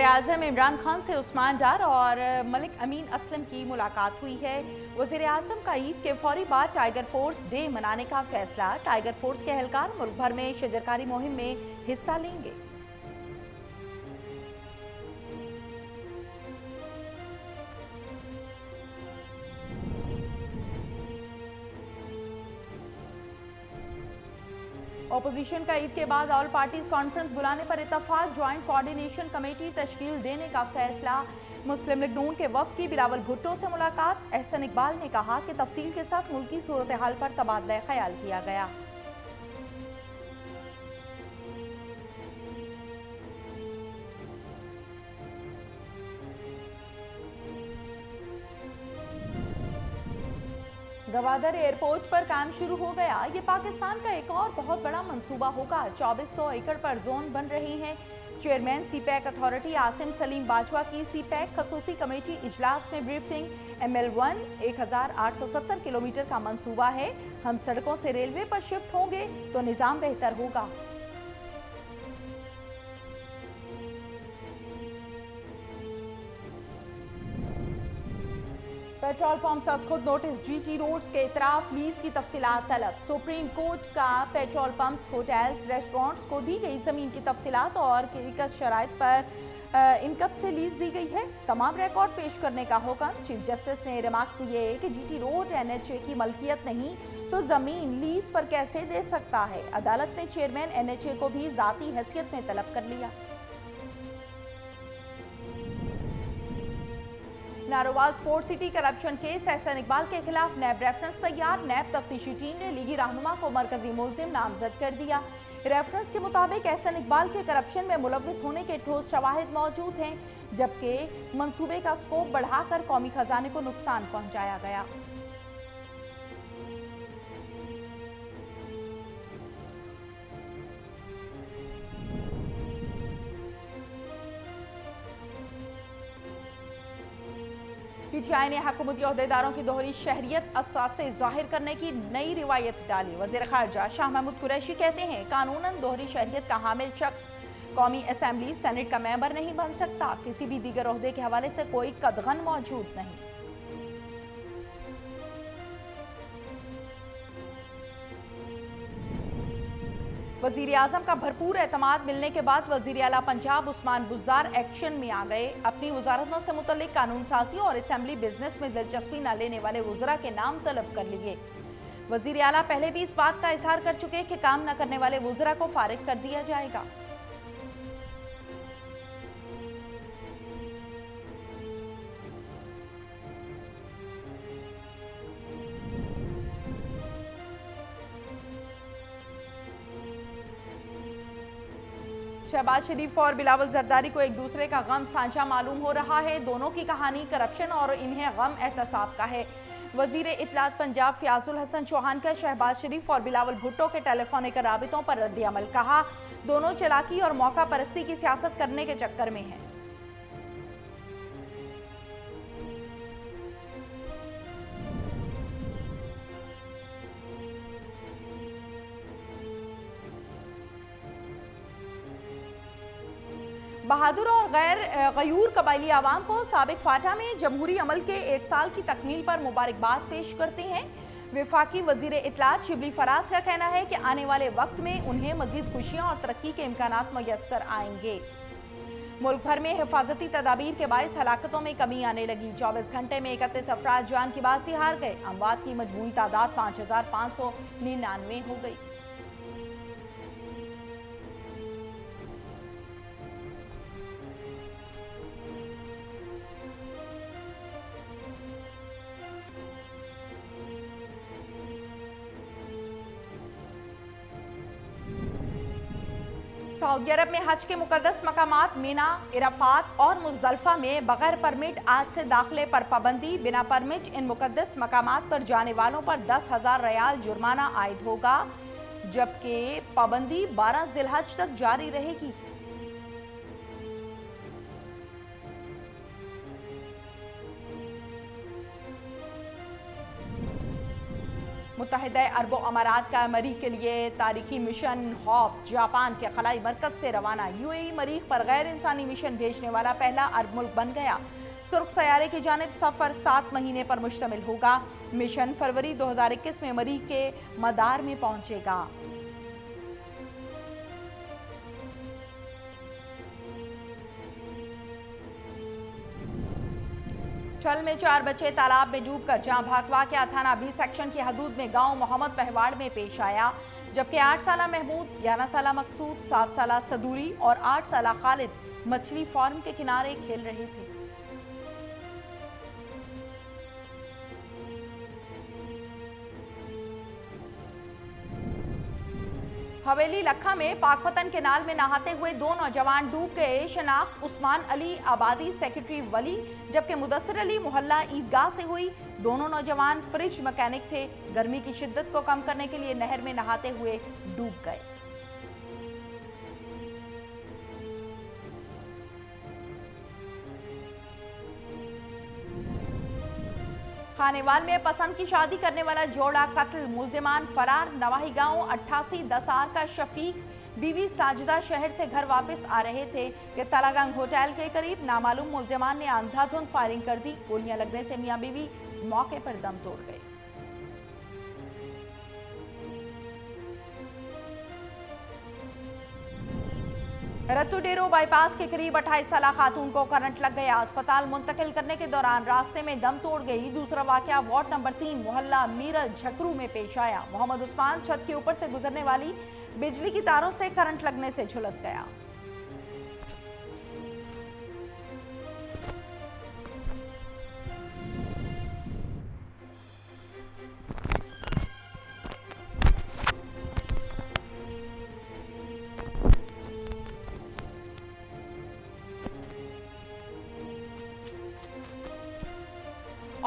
वज़ीर-ए-आज़म इमरान खान से उस्मान डार और मलिक अमीन असलम की मुलाकात हुई है। वज़ीर-ए-आज़म का ईद के फौरी बाद टाइगर फोर्स डे मनाने का फैसला। टाइगर फोर्स के एहलकार मुल्क भर में शजरकारी मुहिम में हिस्सा लेंगे। ऑपोजिशन का ईद के बाद ऑल पार्टीज कॉन्फ्रेंस बुलाने पर इत्तफाक। ज्वाइंट कोऑर्डिनेशन कमेटी तश्कील देने का फैसला। मुस्लिम लीग नून के वफ्द की बिलावल भुट्टो से मुलाकात। एहसन इकबाल ने कहा कि तफसील के साथ मुल्की सूरत हाल पर तबादला ख्याल किया गया। गवादर एयरपोर्ट पर काम शुरू हो गया। ये पाकिस्तान का एक और बहुत बड़ा मंसूबा होगा। 2400 एकड़ पर जोन बन रही हैं। Chairman CPEC authority Asim Salim Bajwa की सीपैक खसूसी कमेटी इजलास में ब्रीफिंग। ML1 1870 किलोमीटर का मंसूबा है। हम सड़कों से रेलवे पर शिफ्ट होंगे तो निज़ाम बेहतर होगा। पेट्रोल पंप्स आज खुद नोटिस। GT रोड्स के इतराफ लीज की तफसीलात तलब। सुप्रीम कोर्ट का पेट्रोल पंप्स, होटल्स, रेस्टोरेंट्स को दी गई जमीन की तफसीलात और किस शराइत पर इनकब से लीज दी गई है, तमाम रिकॉर्ड पेश करने का हुक्म। चीफ जस्टिस ने रिमार्क्स दिए कि GT रोड NHA की मलकियत नहीं तो जमीन लीज पर कैसे दे सकता है। अदालत ने चेयरमैन NHA को भी जाती हैसियत में तलब कर लिया। Narowal sport city corruption case. Ahsan Iqbal के खिलाफ नैब रेफरेंस तैयार। नैब तफ्तीशी टीम ने लीगी रहनुमा को मरकजी मुलजिम नामजद कर दिया। रेफरेंस के मुताबिक एहसन इकबाल के करप्शन में मुलव्विस होने के ठोस शवाहिद मौजूद हैं, जबकि मंसूबे का स्कोप बढ़ाकर कौमी खजाने को नुकसान पहुंचाया गया। PTI ने हुकूमती ओहदेदारों की दोहरी शहरियत असासे जाहिर करने की नई रिवायत डाली। वज़ीर ख़ारजा शाह महमूद कुरैशी कहते हैं कानूनन दोहरी शहरियत का हामिल शख्स कौमी असम्बली सेनेट का मेंबर नहीं बन सकता। किसी भी दीगर ओहदे के हवाले से कोई कदगन मौजूद नहीं। वज़ीर आज़म का भरपूर एतमाद मिलने के बाद वज़ीर आला पंजाब उस्मान बुज़दार एक्शन में आ गए। अपनी वजारतों से मुतल्लिक कानून साजी और असम्बली बिजनेस में दिलचस्पी न लेने वाले वज़रा के नाम तलब कर लिए। वज़ीर आला पहले भी इस बात का इजहार कर चुके कि काम न करने वाले वज़रा को फारिग कर दिया जाएगा। शहबाज शरीफ और बिलावल जरदारी को एक दूसरे का गम साझा मालूम हो रहा है। दोनों की कहानी करप्शन और इन्हें गम एहतसाब का है। वजीर इत्तलात पंजाब फयाजुल हसन चौहान का शहबाज शरीफ और बिलावल भुट्टो के टेलीफोनिक राबितों पर रद्द-ए-अमल। कहा दोनों चलाकी और मौका परस्ती की सियासत करने के चक्कर में हैं। बहादुर और गयूर कबायली आवाम को साबिक फाटा में जमहूरी अमल के 1 साल की तकमील पर मुबारकबाद पेश करते हैं। वफाकी वजीर इत्तलात शिबली फराज का कहना है कि आने वाले वक्त में उन्हें मजीद खुशियां और तरक्की के इम्कानात मुयस्सर आएंगे। मुल्क भर में हिफाजती तदाबीर के बायस हलाकतों में कमी आने लगी। 24 घंटे में 31 अफराद जान की बाजी हार गए। अमवात की मजमूई तादाद 5599 हो गई। सऊदी अरब में हज के मुकद्दस मकामात मीना, इराफात और मुज़दलिफा में बगैर परमिट आज से दाखिले पर पाबंदी। बिना परमिट इन मुकद्दस मकामात पर जाने वालों पर 10,000 रियाल जुर्माना आयद होगा, जबकि पाबंदी 12 ज़िलहज तक जारी रहेगी। मुत्तहिदा अरब अमारात का मरीख के लिए तारीखी मिशन हॉप जापान के खलाई मरकज से रवाना। यूएई मरीख पर गैर इंसानी मिशन भेजने वाला पहला अरब मुल्क बन गया। सुर्ख सयारे की जानिब सफर 7 महीने पर मुश्तमिल होगा। मिशन फरवरी 2021 में मरीख के मदार में पहुंचेगा। छल में 4 बच्चे तालाब में डूबकर जान भागवा के थाना 20 सेक्शन की हदूद में गांव मोहम्मद पहवाड़ में पेश आया, जबकि 8 साला महमूद, 11 साला मकसूद, 7 साला सदूरी और 8 साला खालिद मछली फार्म के किनारे खेल रहे थे। हवेली लखा में पाकपतन केनाल में नहाते हुए 2 नौजवान डूब गए। शनाख्त उस्मान अली आबादी सेक्रेटरी वली जबकि मुदस्सिर अली मोहल्ला ईदगाह से हुई। दोनों नौजवान फ्रिज मैकेनिक थे। गर्मी की शिद्दत को कम करने के लिए नहर में नहाते हुए डूब गए। खानेवाल में पसंद की शादी करने वाला जोड़ा कत्ल, मुलजिमान फरार। नवाही गांव 88 दसार का शफीक बीवी साजिदा शहर से घर वापस आ रहे थे कि तलागंग होटल के करीब नामालूम मुलजिमान ने अंधाधुंध फायरिंग कर दी। गोलियां लगने से मियां बीवी मौके पर दम तोड़ गए। रत्तू डेरो बाईपास के करीब 28 साला खातून को करंट लग गया। अस्पताल मुंतकिल करने के दौरान रास्ते में दम तोड़ गई। दूसरा वाकया वार्ड नंबर 3 मोहल्ला मीरल झकरू में पेश आया। मोहम्मद उस्मान छत के ऊपर से गुजरने वाली बिजली की तारों से करंट लगने से झुलस गया।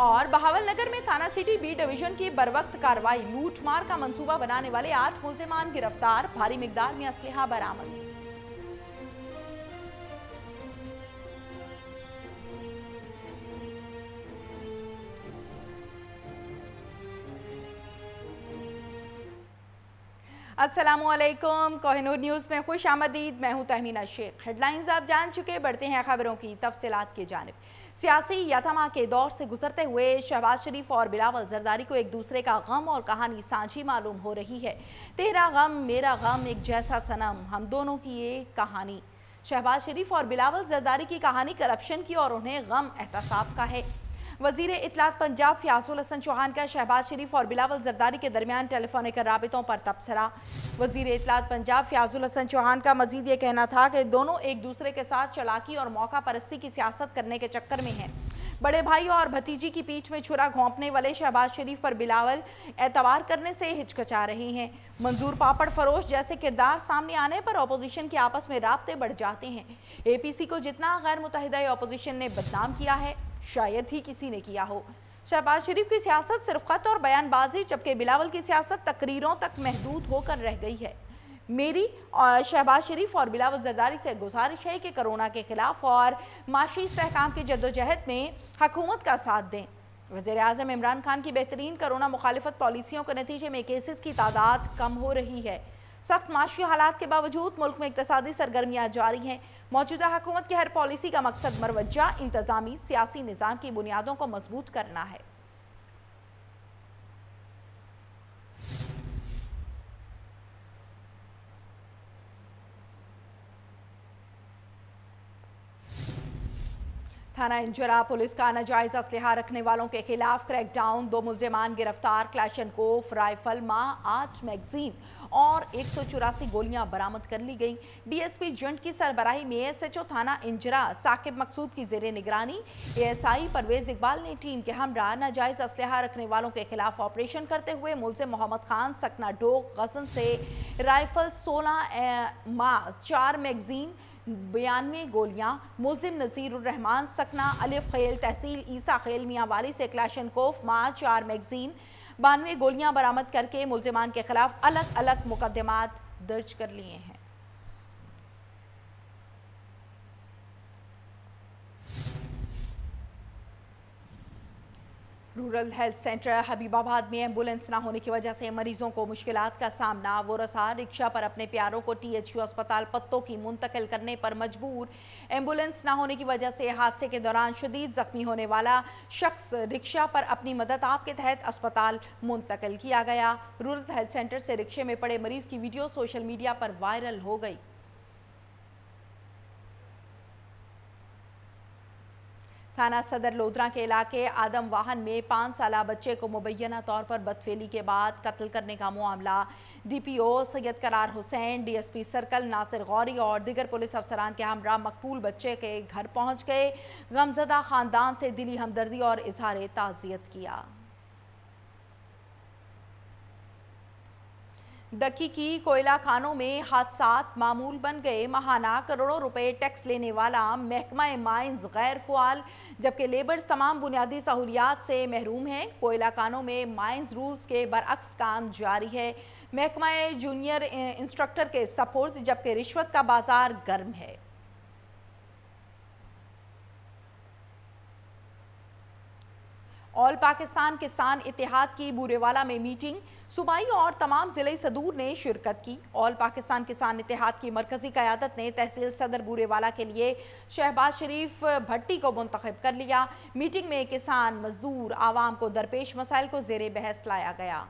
और बहावलनगर में थाना सिटी बी डिवीजन की बरवक्त कार्रवाई। लूटमार का मंसूबा बनाने वाले 8 मुलजिमान गिरफ्तार। भारी मिकदार में असलहा बरामद। अस्सलामुअलैकुम, कोहिनूर न्यूज़ में खुश आमदीद। मैं हूं तहमीना शेख। हेडलाइंस आप जान चुके, बढ़ते हैं खबरों की तफसीलात की जानिब। सियासी यतमा के दौर से गुजरते हुए शहबाज शरीफ और बिलावल जरदारी को एक दूसरे का गम और कहानी साझी मालूम हो रही है। तेरा गम मेरा गम एक जैसा सनम, हम दोनों की ये कहानी। शहबाज शरीफ और बिलावल जरदारी की कहानी करप्शन की और उन्हें गम एहतसाब का है। वजीर इत्तलात पंजाब फयाजुल हसन चौहान का शहबाज शरीफ और बिलावल जरदारी के दरमियान टेलीफोनिक राबितों पर तबसरा। वजीर इत्तलात पंजाब फयाजुल हसन चौहान का मजीद ये कहना था कि दोनों एक दूसरे के साथ चलाकी और मौका परस्ती की सियासत करने के चक्कर में हैं। बड़े भाई और भतीजी की पीठ में छुरा घोंपने वाले शहबाज शरीफ पर बिलावल एतबार करने से हिचकिचा रहे हैं। मंजूर पापड़ फरोश जैसे किरदार सामने आने पर अपोजिशन के आपस में राब्ते बढ़ जाते हैं। APC को जितना गैर मुतहिदा अपोजिशन ने बदनाम किया है, शायद ही किसी ने किया हो। शहबाज शरीफ की सियासत सिर्फ खत और बयानबाजी, जबकि बिलावल की सियासत तकरीरों तक महदूद होकर रह गई है। मेरी और शहबाज शरीफ और बिलावल जरदारी से गुजारिश है कि कोरोना के खिलाफ और माशी इस्तेहकाम की जद्दोजहद में हुकूमत का साथ दें। वज़ीर-ए-आज़म इमरान खान की बेहतरीन कोरोना मुखालिफत पॉलिसियों के नतीजे में केसेस की तादाद कम हो रही है। सख्त माशी हालात के बावजूद मुल्क में इक़्तिसादी सरगर्मियाँ जारी हैं। मौजूदा हुकूमत की हर पॉलिसी का मकसद मरवजा इंतज़ामी सियासी निज़ाम की बुनियादों को मजबूत करना है। थाना इंजरा पुलिस का नाजायज असलहा रखने वालों के खिलाफ क्रैकडाउन। 2 मुलजिमान गिरफ्तार। क्लैशनकोफ राइफल माँ 8 मैगजीन और 184 गोलियां बरामद कर ली गई। DSP जंट की सरबराही में SHO थाना इंजरा साकिब मकसूद की जेर निगरानी ASI परवेज इकबाल ने टीम के हमरा नाजायज असलहा रखने वालों के खिलाफ ऑपरेशन करते हुए मुलजिम मोहम्मद खान सकना डोक गजन से राइफल 16 माँ 4 मैगजीन 92 गोलियां, मुलजिम नज़ीरुर रहमान सकना अलिफ खेल तहसील ईसा खेल मियांवाली से क्लैशनकोफ माँ 4 मैगजीन 92 गोलियां बरामद करके मुलजिमान के खिलाफ अलग अलग मुकदमात दर्ज कर लिए हैं। रूरल हेल्थ सेंटर हबीबाबाद में एम्बुलेंस न होने की वजह से मरीजों को मुश्किलात का सामना। वो रसा रिक्शा पर अपने प्यारों को THU अस्पताल पत्तों की मुंतकिल करने पर मजबूर। एम्बुलेंस न होने की वजह से हादसे के दौरान शदीद जख्मी होने वाला शख्स रिक्शा पर अपनी मदद आप के तहत अस्पताल मुंतकिल किया गया। रूरल हेल्थ सेंटर से रिक्शे में पड़े मरीज की वीडियो सोशल मीडिया पर वायरल हो गई। थाना सदर लोधरा के इलाके आदम वाहन में 5 साला बच्चे को मुबैना तौर पर बदफेली के बाद कत्ल करने का मामला। DPO सैयद करार हुसैन, DSP सर्कल नासिर गौरी और दीगर पुलिस अफसरान के हमरा मकतूल बच्चे के घर पहुंच गए। गमजदा खानदान से दिली हमदर्दी और इजहार ताज़ियत किया। दक्की की कोयला खानों में हादसात मामूल बन गए। माहाना करोड़ों रुपए टैक्स लेने वाला महकमा माइंस गैर फ़ुआल, जबकि लेबर्स तमाम बुनियादी सहूलियात से महरूम हैं। कोयला खानों में माइंस रूल्स के बरअक्स काम जारी है। महकमा जूनियर इंस्ट्रक्टर के सपोर्ट, जबकि रिश्वत का बाजार गर्म है। ऑल पाकिस्तान किसान इत्तेहाद की बूरेवाला में मीटिंग, सूबाई और तमाम जिले सदूर ने शिरकत की। ऑल पाकिस्तान किसान इत्तेहाद की मरकजी क़यादत ने तहसील सदर बूरेवाला के लिए शहबाज शरीफ भट्टी को मुंतखब कर लिया। मीटिंग में किसान, मजदूर, आवाम को दरपेश मसाइल को ज़ेरे बहस लाया गया।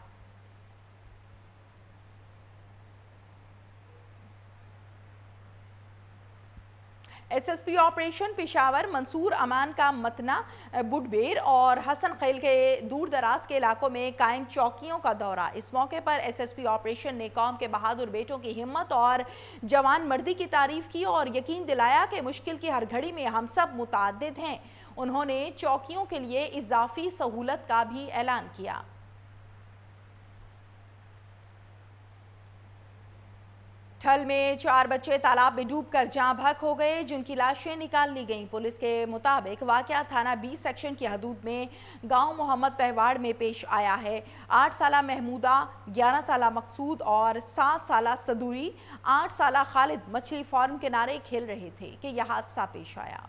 SSP ऑपरेशन पेशावर मंसूर अमान का मतना, बुडबेर और हसन खैल के दूर दराज के इलाकों में कायम चौकियों का दौरा। इस मौके पर SSP ऑपरेशन ने कौम के बहादुर बेटों की हिम्मत और जवान मर्दी की तारीफ की और यकीन दिलाया कि मुश्किल की हर घड़ी में हम सब मुताद्दिद हैं। उन्होंने चौकियों के लिए इजाफी सहूलत का भी ऐलान किया। ठल में 4 बच्चे तालाब में डूबकर जाँ बहक हो गए, जिनकी लाशें निकाल ली गईं। पुलिस के मुताबिक वाकया थाना B सेक्शन की हदूद में गांव मोहम्मद पहवाड़ में पेश आया है। 8 साला महमूदा, 11 साला मकसूद और 7 साला सदूरी, 8 साला खालिद मछली फार्म किनारे खेल रहे थे कि यह हादसा पेश आया।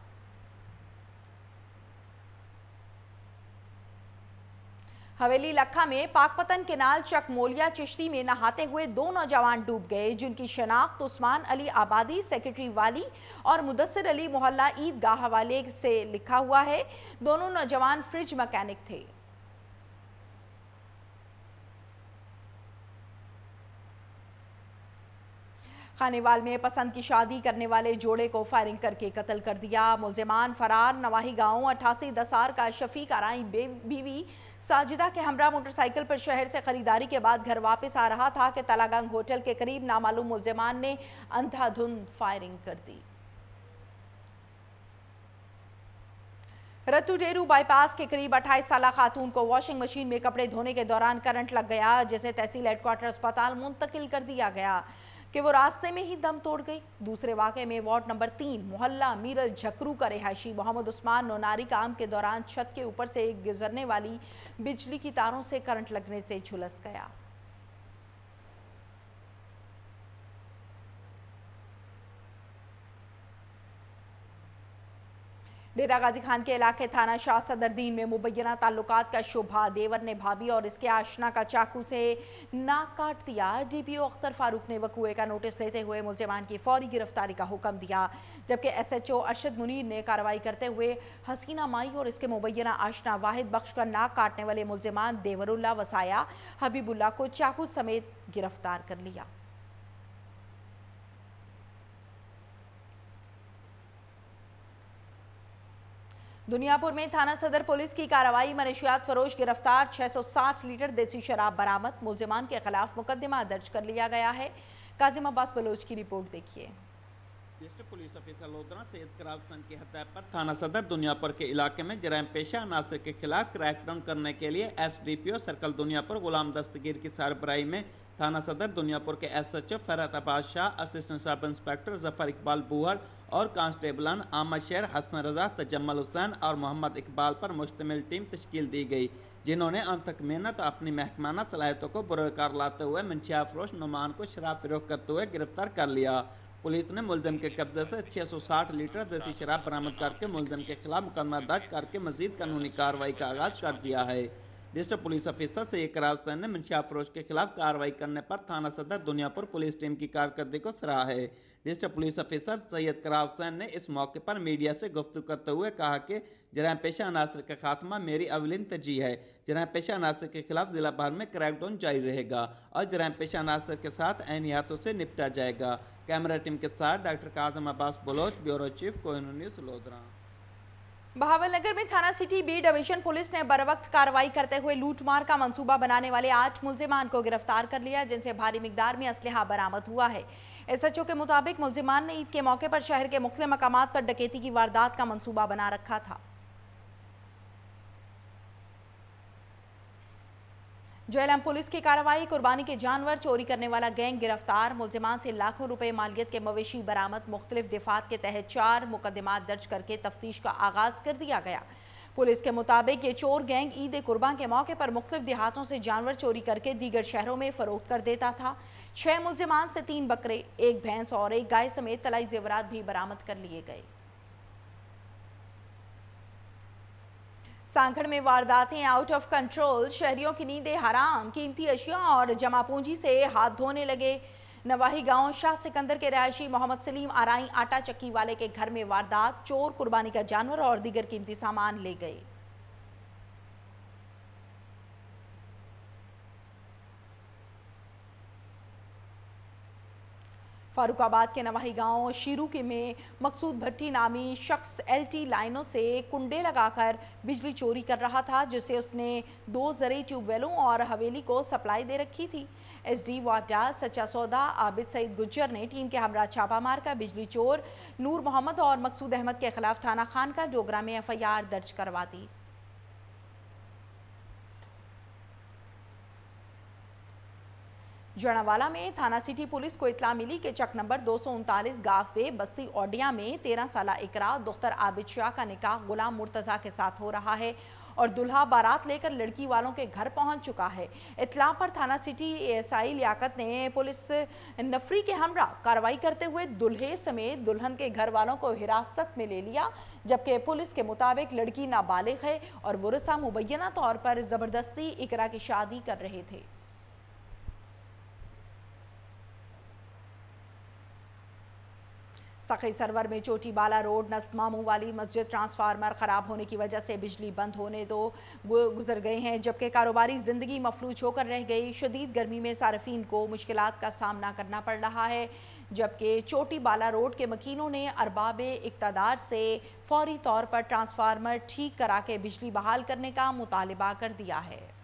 हवेली लखा में पाकपतन केनाल चकमोलिया चिश्ती में नहाते हुए 2 नौजवान डूब गए, जिनकी शनाख्त उस्मान अली आबादी सेक्रेटरी वाली और मुदस्सिर अली मोहल्ला ईदगाह हवाले से लिखा हुआ है। दोनों नौजवान फ्रिज मैकेनिक थे। खानेवाल में पसंद की शादी करने वाले जोड़े को फायरिंग करके कत्ल कर दिया। मुलजिमान फरार। नवाही गांव 88 दसार का शफीक आराई बीवी साजिदा के हमरा मोटरसाइकिल पर शहर से खरीदारी के बाद घर वापस आ रहा था कि तलागंग होटल के करीब नामालूम मुलजिमान ने अंधाधुंध फायरिंग कर दी। रत्तू डेरू बाईपास के करीब 28 साला खातून को वॉशिंग मशीन में कपड़े धोने के दौरान करंट लग गया, जिसे तहसील हेडक्वार्टर अस्पताल मुंतकिल कर दिया गया कि वो रास्ते में ही दम तोड़ गई। दूसरे वाक़े में वार्ड नंबर 3 मोहल्ला मीरल झकरू का रिहायशी मोहम्मद उस्मान नोनारी काम के दौरान छत के ऊपर से गुजरने वाली बिजली की तारों से करंट लगने से झुलस गया। डेरा गाजी खान के इलाके थाना शाह सदरदीन में मुबैना ताल्लुकात का शुबहा देवर ने भाभी और इसके आशना का चाकू से नाक काट दिया। DPO अख्तर फारूक ने वकूए का नोटिस लेते हुए मुलजिमान की फौरी गिरफ्तारी का हुक्म दिया, जबकि SHO अरशद मुनीर ने कार्रवाई करते हुए हसीना माई और इसके मुबैना आशना वाहिद बख्श का नाक काटने वाले मुलजिमान देवरुल्ला वसाया हबीबुल्ला को चाकू समेत गिरफ्तार कर लिया। दुनियापुर में थाना सदर पुलिस की कार्रवाई। मनशियात फरोश गिरफ्तार। 660 लीटर देसी शराब बरामद। मुलजिमान के खिलाफ मुकदमा दर्ज कर लिया गया है। काजिम अब्बास बलोच की रिपोर्ट देखिए। वरिष्ठ पुलिस ऑफिसर लोधरा सैयद करार हुसैन की हत्या पर थाना सदर दुनियापुर के इलाके में जराइम पेशा अनासर के खिलाफ क्रैकडाउन करने के लिए SDPO सर्कल दुनियापुर गुलाम दस्तगीर की सरबराही में थाना सदर दुनियापुर के SHO Farhat Abbas Shah, assistant sub inspector Zafar Iqbal Buhar और कांस्टेबलान आमद शहर हसन रजा, तजम्मल हुसैन और मोहम्मद इकबाल पर मुश्तमिल टीम तश्कील दी गई, जिन्होंने अनथक मेहनत और अपनी महकमाना सलाहियतों को बुरकार लाते हुए मंशिया फरोश नुमान को शराब फरोख्त करते हुए गिरफ्तार कर लिया। पुलिस ने मुलजिम के कब्जे से 660 लीटर देसी शराब बरामद करके मुलजिम के खिलाफ मुकदमा दर्ज करके मजीद कानूनी कार्रवाई का आगाज कर दिया है। डिस्ट्रिक्ट पुलिस ऑफिसर सैयद करार हुसैन ने मंशिया फरोश के खिलाफ कार्रवाई करने पर थाना सदर दुनियापुर पुलिस टीम की कारकर्दगी को सराहा है। डिस्ट्रिक्ट पुलिस ऑफिसर सैयद करार हुसैन ने इस मौके पर मीडिया से गुफ्तगू करते हुए कहा कि जराइम पेशा अनासर का खात्मा मेरी अवलिन तरजीह है। जराइम पेशा अनासर के खिलाफ जिला भर में क्रैकडाउन जारी रहेगा और जराइम पेशा अनासर के साथ ऐनी हाथों से निपटा जाएगा। कैमरा टीम के साथ doctor Kazim Abbas Baloch, bureau chief, Kohinoor News, Lodhra. Bahawalnagar में थाना सिटी बी डिवीजन पुलिस ने बरवक्त कार्रवाई करते हुए लूटमार का मंसूबा बनाने वाले 8 मुलजिमान को गिरफ्तार कर लिया, जिनसे भारी मिकदार में असलहा बरामद हुआ है। एसएचओ के मुताबिक मुलजिमान ने ईद के मौके पर शहर के मुख्तलिफ मकामात पर डकैती की वारदात का मंसूबा बना रखा था। जेएलएम पुलिस की कार्रवाई, कुर्बानी के जानवर चोरी करने वाला गैंग गिरफ्तार, मुलजिमान से लाखों रुपए मालियत के मवेशी बरामद। मुख्तलिफ दिफात के तहत 4 मुकदमात दर्ज करके तफ्तीश का आगाज कर दिया गया। पुलिस के मुताबिक ये चोर गैंग ईद कुर्बान के मौके पर मुख्तलिफ देहातों से जानवर चोरी करके दीगर शहरों में फरोख्त कर देता था। 6 मुलजिमान से 3 बकरे, 1 भैंस और 1 गाय समेत तलाई जेवरात भी बरामद कर लिए गए। सांखड़ में वारदातें आउट ऑफ कंट्रोल, शहरियों की नींदें हराम, कीमती अशिया और जमा पूंजी से हाथ धोने लगे। नवाही गांव शाह सिकंदर के रहायशी मोहम्मद सलीम आराई आटा चक्की वाले के घर में वारदात, चोर कुर्बानी का जानवर और दीगर कीमती सामान ले गए। फारुखाबाद के नवाही गांव शीरू के में मकसूद भट्टी नामी शख्स एलटी लाइनों से कुंडे लगाकर बिजली चोरी कर रहा था, जिसे उसने 2 ज़रूरी ट्यूबवेलों और हवेली को सप्लाई दे रखी थी। एसडी वाडा सच्चा सौदा आबिद सईद गुज्जर ने टीम के हमरा छापा मारकर बिजली चोर नूर मोहम्मद और मकसूद अहमद के खिलाफ थाना खान का डोगरा में एफआईआर दर्ज करवा दी। जड़ावाला में थाना सिटी पुलिस को इतला मिली कि चक नंबर 239 गांव पे बस्ती ओडिया में 13 साला इकरा दुख्तर आबिद शाह का निकाह गुलाम मुर्तज़ा के साथ हो रहा है और दुल्हा बारात लेकर लड़की वालों के घर पहुंच चुका है। इतला पर थाना सिटी एएसआई लियाकत ने पुलिस नफरी के हमरा कार्रवाई करते हुए दुल्हे समेत दुल्हन के घर वालों को हिरासत में ले लिया, जबकि पुलिस के मुताबिक लड़की नाबालिग है और वरसा मुबैना तौर पर ज़बरदस्ती इकरा की शादी कर रहे थे। सखी सरवर में चोटी बाला रोड नस्त मामू वाली मस्जिद ट्रांसफार्मर ख़राब होने की वजह से बिजली बंद होने दो गुजर गए हैं, जबकि कारोबारी ज़िंदगी मफलूज होकर रह गई। शदीद गर्मी में सार्फिन को मुश्किलात का सामना करना पड़ रहा है, जबकि चोटी बाला रोड के मकीनों ने अरबाब इक़्तिदार से फौरी तौर पर ट्रांसफार्मर ठीक करा के बिजली बहाल करने का मुतालिबा कर दिया है।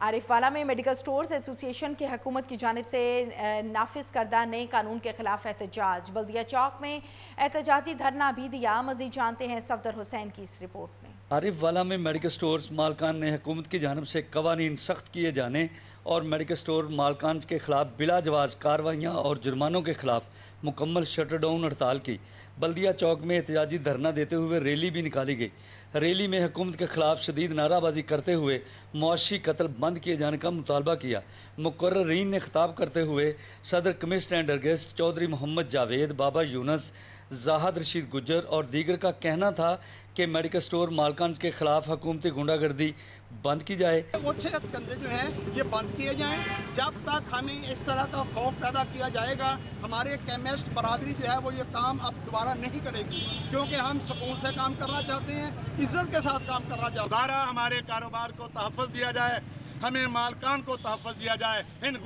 आरिफवाला में मेडिकल स्टोर्स एसोसिएशन की हुकूमत की जानिब से नाफिज करदा नए कानून के खिलाफ एहतजाज, बल्दिया चौक में एहतजाजी धरना भी दिया। मजीद जानते हैं सफदर हुसैन की इस रिपोर्ट में। आरिफवाला में मेडिकल स्टोर्स मालकान ने हुकूमत की जानिब से कवानीन सख्त किए जाने और मेडिकल स्टोर मालकान के खिलाफ बिला जवाज कार्रवाइयाँ और जुर्मानों के खिलाफ मुकम्मल शटर डाउन हड़ताल की। बल्दिया चौक में एहतजाजी धरना देते हुए रैली भी निकाली गई। रैली में हुकूमत के खिलाफ शदीद नाराबाजी करते हुए मुआशी कत्ल बंद किए जाने का मुतालबा किया। मुकर्ररीन ने खिताब करते हुए सदर commissioner and guest Chaudhry Muhammad Javed, Baba Younis, Zahid Rashid Gujjar और दीगर का कहना था कि मेडिकल स्टोर मालकान के खिलाफ हुकूमती गुंडागर्दी बंद की जाए। वो 6 धंधे जो हैं ये बंद किए जाएं। जब तक हमें इस तरह का खौफ पैदा किया जाएगा, हमारे केमिस्ट बरादरी जो है वो ये काम अब दोबारा नहीं करेगी, क्योंकि हम सुकून से काम करना चाहते हैं, इज्जत के साथ काम करना चाहते हैं। दोबारा हमारे कारोबार को तहफ़्फ़ुज़ दिया जाए, हमें मालकान को तहफ़्फ़ुज़ दिया जाए, इन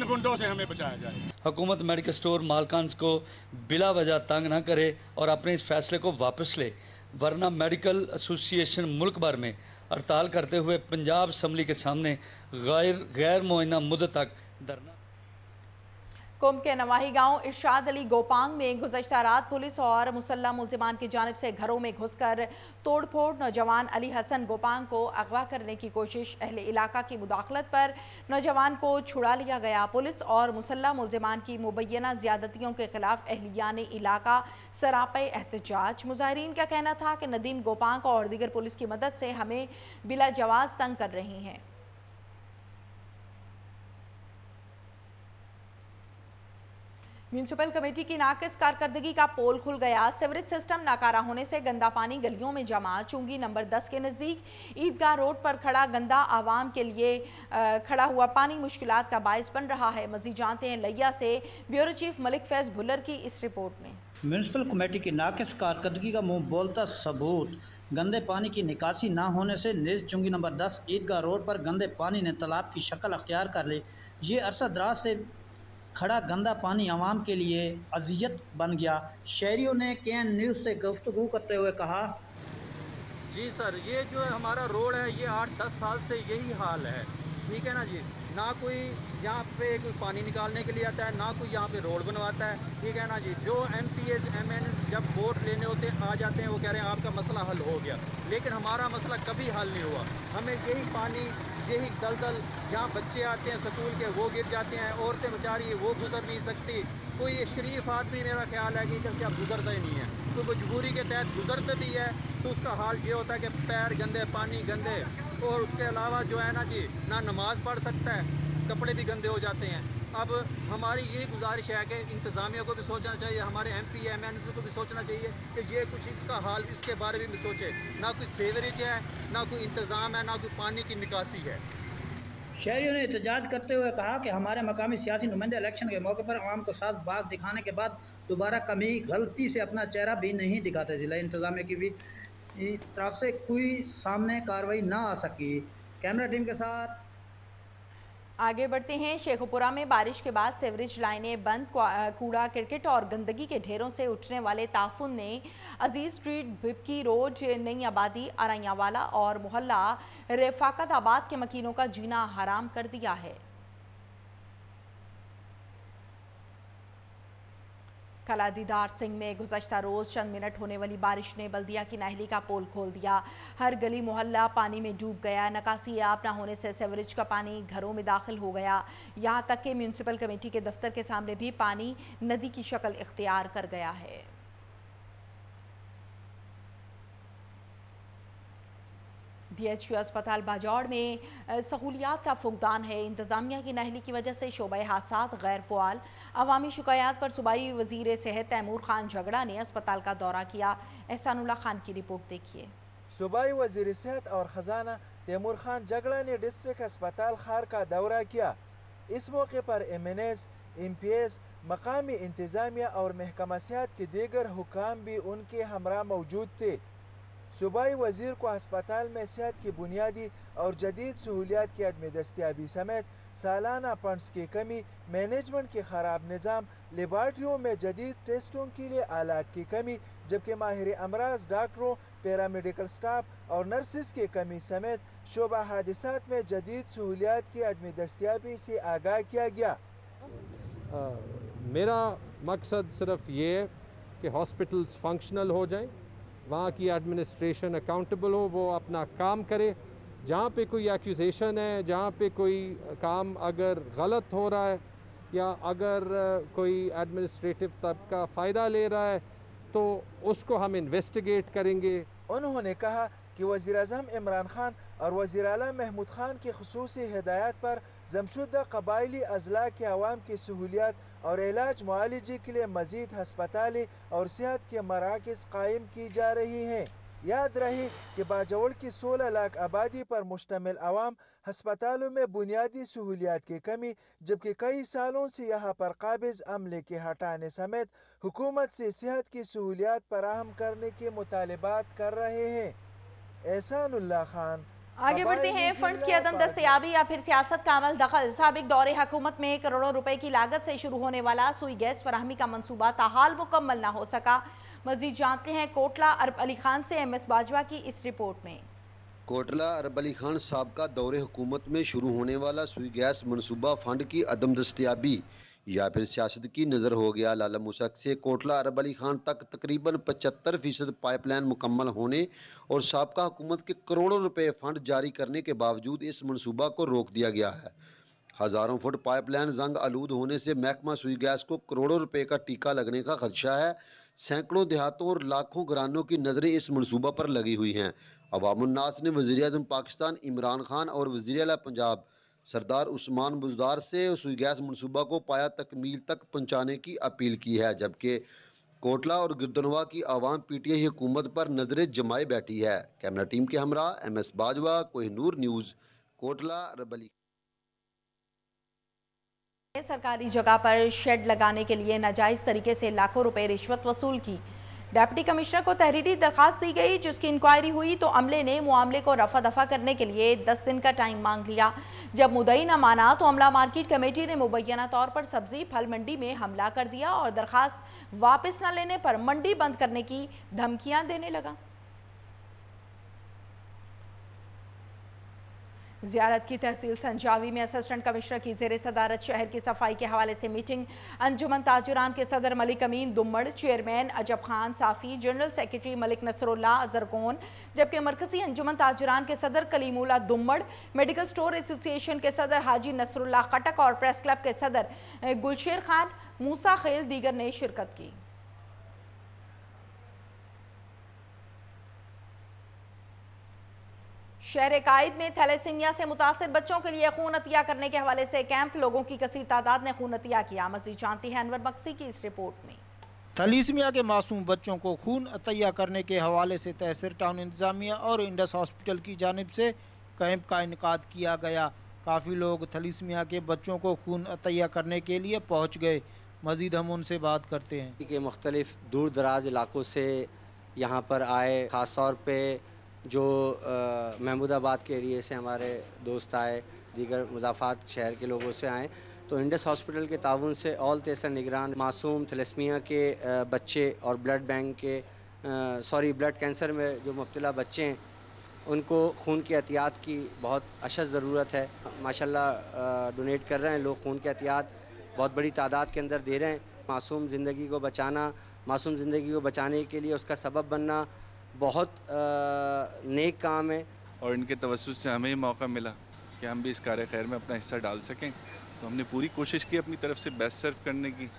गुंडों से हमें बचाया जाए। हुकूमत मेडिकल स्टोर मालकान को बिला वजह तंग न करे और अपने इस फैसले को वापस ले, वरना मेडिकल एसोसिएशन मुल्क भर में हड़ताल करते हुए पंजाब असम्बली के सामने गैर मुअय्यना मुद्दत तक धरना। कुंभ के नवाही गांव इरशाद अली गोपांग में गुज़श्ता रात पुलिस और मुसल्लह मुल्ज़िमान की जानिब से घरों में घुसकर तोड़फोड़, नौजवान अली हसन गोपांग को अगवा करने की कोशिश। अहले इलाका की मुदाखलत पर नौजवान को छुड़ा लिया गया। पुलिस और मुसल्लह मुल्ज़िमान की मुबैना ज़्यादतियों के खिलाफ अहलियान इलाका सरापे एहतजाज। मुजाहिरीन का कहना था कि नदीम गोपांग और दीगर पुलिस की मदद से हमें बिला जवाज़ तंग कर रही हैं। म्यूनिसिपल कमेटी की नाकिस कारकर्दगी का पोल खुल गया। सीवरेज सिस्टम नाकारा होने से गंदा पानी गलियों में जमा। चुंगी नंबर 10 के नज़दीक ईदगाह रोड पर खड़ा गंदा आवाम के लिए खड़ा हुआ पानी मुश्किलात का बायस बन रहा है। मज़ीद जानते हैं लिया से ब्यूरो चीफ मलिक फैज़ भुल्लर की इस रिपोर्ट में। म्यूनिसिपल कमेटी की नाकिस कारकर्दगी का मुंह बोलता सबूत। गंदे पानी की निकासी ना होने से निज चुंगी नंबर 10 ईदगाह रोड पर गंदे पानी ने तालाब की शक्ल अख्तियार कर ली। ये अरसा दराज से खड़ा गंदा पानी आवाम के लिए अजियत बन गया। शहरियों ने KN न्यूज़ से गुफ्तगू करते हुए कहा, जी सर, ये जो है हमारा रोड है, ये 8-10 साल से यही हाल है, ठीक है ना जी। ना कोई यहाँ पे कोई पानी निकालने के लिए आता है, ना कोई यहाँ पे रोड बनवाता है, ठीक है ना जी। जो MPs MNs जब वोट लेने होते हैं आ जाते हैं, वो कह रहे हैं आपका मसला हल हो गया, लेकिन हमारा मसला कभी हल नहीं हुआ। हमें यही पानी, यही दलदल, जहाँ बच्चे आते हैं स्कूल के वो गिर जाते हैं, औरतें बेचारी वो गुजर नहीं सकती। कोई शरीफ आदमी मेरा ख्याल है कि इधर आप गुजरता ही नहीं है, तो मजबूरी के तहत गुजरते भी है तो उसका हाल ये होता है कि पैर गंदे, पानी गंदे, और उसके अलावा जो है ना जी, ना नमाज पढ़ सकता है, कपड़े भी गंदे हो जाते हैं। अब हमारी ये गुजारिश है कि इंतज़ामिया को भी सोचना चाहिए, हमारे MP MNs को भी सोचना चाहिए कि ये कुछ इसका हाल, इसके बारे में भी सोचे। ना कोई सेवरेज है, ना कोई इंतज़ाम है, ना कोई पानी की निकासी है। शहरियों ने एहतजाज करते हुए कहा कि हमारे मकामी सियासी नुमाइंदे इलेक्शन के मौके पर आवाम को साफ बात दिखाने के बाद दोबारा कभी गलती से अपना चेहरा भी नहीं दिखाते। जिला इंतजामिया की भी तरफ से कोई सामने कार्रवाई ना आ सकी। कैमरा टीम के साथ आगे बढ़ते हैं। शेखुपुरा में बारिश के बाद सीवरेज लाइनें बंद, कूड़ा क्रिकेट और गंदगी के ढेरों से उठने वाले ताफुन ने अजीज स्ट्रीट, भिपकी रोड, नई आबादी, अरैयावाला और मोहल्ला रफाकत आबाद के मकीनों का जीना हराम कर दिया है। कला दीदार सिंह में गुज़श्ता रोज़ चंद मिनट होने वाली बारिश ने बल्दिया की नाहली का पोल खोल दिया। हर गली मोहल्ला पानी में डूब गया। निकासी आब न होने से सीवरेज का पानी घरों में दाखिल हो गया। यहाँ तक कि म्यूनिसिपल कमेटी के दफ्तर के सामने भी पानी नदी की शक्ल इख्तियार कर गया है। DHQ अस्पताल बाजौड़ में सहूलियात का फुकदान है। इंतज़ामिया की नाहली की वजह से शोबा हादसात गैर फ़आल। अवामी शिकायत पर सूबाई वज़ीर सेहत तैमूर खान झगड़ा ने अस्पताल का दौरा किया। एहसानुल्लाह खान की रिपोर्ट देखिए। सूबाई वज़ीर सेहत और ख़जाना तैमूर खान झगड़ा ने डिस्ट्रिक्ट अस्पताल खार का दौरा किया। इस मौके पर MNs, MPs, मकामी इंतज़ामिया और महकमा सेहत के दीगर हुकाम भी उनके हमरा मौजूद थे। सूबाई वज़ीर को अस्पताल में सेहत की बुनियादी और जदीद सहूलियात की अदम दस्तियाबी समेत सालाना फंड्स की कमी, मैनेजमेंट के ख़राब निज़ाम, लेबार्ट्रियों में जदीद टेस्टों के लिए आलात की कमी, जबकि माहिर अमराज, डॉक्टरों, पैरामेडिकल स्टाफ और नर्सिस की कमी समेत शोबा हादिसात में जदीद सहूलियात की अदम दस्तियाबी से आगाह किया गया। मेरा मकसद सिर्फ ये है कि हॉस्पिटल्स फंक्शनल हो जाएं, वहाँ की एडमिनिस्ट्रेशन अकाउंटेबल हो, वो अपना काम करे। जहाँ पे कोई एक्यूजेशन है, जहाँ पे कोई काम अगर गलत हो रहा है या अगर कोई एडमिनिस्ट्रेटिव तबका फ़ायदा ले रहा है तो उसको हम इन्वेस्टिगेट करेंगे। उन्होंने कहा कि वज़ीर-ए-आज़म इमरान खान और वज़ीर आला महमूद खान की खुसूसी हिदायत पर जमशुदा कबायली अजला के अवाम की सहूलियात और इलाज मुआलजे के लिए मज़ीद हस्पतालें और सेहत के मराकज़ कायम की जा रही हैं। याद रहे कि बाजौड़ की 16 लाख आबादी पर मुश्तमिल अवाम हस्पतालों में बुनियादी सहूलियात की कमी, जबकि कई सालों से यहाँ पर काबिज अमले के हटाने समेत हुकूमत से सेहत की सहूलियात फराहम करने के मुतालबात कर रहे हैं। एहसानुल्लाह खान। आगे बढ़ते हैं। फंड्स की अदम दस्तयाबी या फिर सियासत का अमल दखल। साबिक दौरे हुकूमत में करोड़ों रुपए की लागत से शुरू होने वाला सुई गैस फराहमी का मंसूबा ताहाल मुकम्मल न हो सका। मजीद जानते हैं कोटला अरब अली खान से MS बाजवा की इस रिपोर्ट में। कोटला अरब अली खान साहब दौरे हुकूमत में शुरू होने वाला सुई गैस मनसूबा फंड की अदम दस्तयाबी या फिर सियासत की नज़र हो गया। लाला मुसक से कोटला अरब अली खान तक तकरीबन 75% पाइपलाइन मुकम्मल होने और साबका हुकूमत के करोड़ों रुपए फंड जारी करने के बावजूद इस मनसूबा को रोक दिया गया है। हज़ारों फुट पाइपलाइन जंग आलूद होने से महकमा सुई गैस को करोड़ों रुपए का टीका लगने का खदशा है। सैकड़ों देहातों और लाखों घरानों की नज़रें इस मनसूबा पर लगी हुई हैं। अवामुन्नास ने वज़ीर-ए-आज़म पाकिस्तान इमरान खान और वज़ीर आला पंजाब सरदार उस्मान बुजदार से सुई गैस मनसूबा को पाया तकमील तक पहुँचाने की अपील की है, जबकि कोटला और गिरदनवा की आवाम पीटीआई हुकूमत पर नजरें जमाए बैठी है। कैमरा टीम के हमरा MS बाजवा, कोहिनूर न्यूज़, कोटला अरबली। सरकारी जगह पर शेड लगाने के लिए नाजायज तरीके से लाखों रुपए रिश्वत वसूल की। डिप्टी कमिश्नर को तहरीरी दरखास्त दी गई, जिसकी इंक्वायरी हुई तो अमले ने मामले को रफा दफा करने के लिए 10 दिन का टाइम मांग लिया। जब मुद्दई न माना तो अमला मार्केट कमेटी ने मुबैना तौर पर सब्जी फल मंडी में हमला कर दिया और दरखास्त वापस न लेने पर मंडी बंद करने की धमकियां देने लगा। ज़ियारत की तहसील संजावी में असिस्टेंट कमिश्नर की ज़ेरे सदारत शहर की सफाई के हवाले से मीटिंग। अंजुमन ताजुरान के सदर मलिक अमीन Dummar, chairman Ajab Khan Safi, general secretary Malik Nasrullah Ajargon, जबकि मरकज़ी अंजुमन ताजुरान के सदर Kalimullah Dummar, medical store association के सदर हाजी नसरुल्लाह खटक और प्रेस क्लब के सदर गुलशेर खान मूसा खेल दीगर ने शिरकत की। शहर कायद में थैलेसीमिया से मुतासिर बच्चों के लिए खून अतिया करने के हवाले से कैंप, लोगों की कसीर तादाद ने खून अतिया किया। मज़ीद जानती हैं अनवर मक्सी की इस रिपोर्ट में। थैलेसीमिया के मासूम बच्चों को खून अतिया करने के हवाले से तहसील टाउन इंतजामिया और इंडस हॉस्पिटल की जानिब से कैंप का इनेकाद किया गया। काफ़ी लोग थैलेसीमिया के बच्चों को खून अतिया करने के लिए पहुँच गए। मज़ीद हम उनसे बात करते हैं कि मुख्तलिफ दूर दराज इलाकों से यहाँ पर आए, ख़ास तौर पर जो महमूदाबाद के एरिए से हमारे दोस्त आए, दीगर मुज़ाफ़ात शहर के लोगों से आए, तो इंडस हॉस्पिटल के ताउन से ऑल तेसर निगरान मासूम थैलेसीमिया के बच्चे और ब्लड कैंसर में जो मुब्तला बच्चे हैं उनको खून की एहतियात की बहुत अशद ज़रूरत है। माशाल्लाह डोनेट कर रहे हैं लोग, खून की एहतियात बहुत बड़ी तादाद के अंदर दे रहे हैं। मासूम ज़िंदगी को बचाना, मासूम ज़िंदगी को बचाने के लिए उसका सबब बनना बहुत नेक काम है। और इनके तवज्जुह से हमें मौका मिला कि हम भी इस कार्य खैर में अपना हिस्सा डाल सकें, तो हमने पूरी कोशिश की अपनी तरफ से बेस्ट सर्व करने की,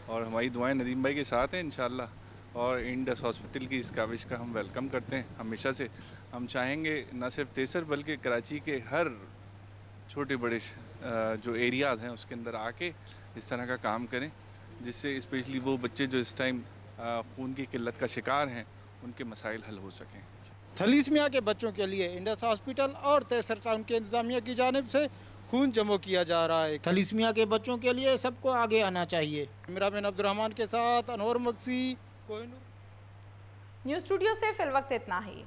और हमारी दुआएं नदीम भाई के साथ हैं इंशाल्लाह। और इंडस हॉस्पिटल की इस काविश का हम वेलकम करते हैं हमेशा से। हम चाहेंगे न सिर्फ तेसर बल्कि कराची के हर छोटे बड़े जो एरियाज़ हैं उसके अंदर आके इस तरह का काम करें, जिससे स्पेशली वो बच्चे जो इस टाइम खून की किल्लत का शिकार हैं उनके मसाइल हल हो सकें। थैलेसीमिया के बच्चों के लिए इंडस हॉस्पिटल और तेसर टाउन के इंतजामिया की जानिब से खून जमा किया जा रहा है। थैलेसीमिया के बच्चों के लिए सबको आगे आना चाहिए। कैमरामैन अब्दुर्रहमान के साथ अनवर मक्सी, कोहिनूर न्यूज़ स्टूडियो से फिल वक्त इतना ही।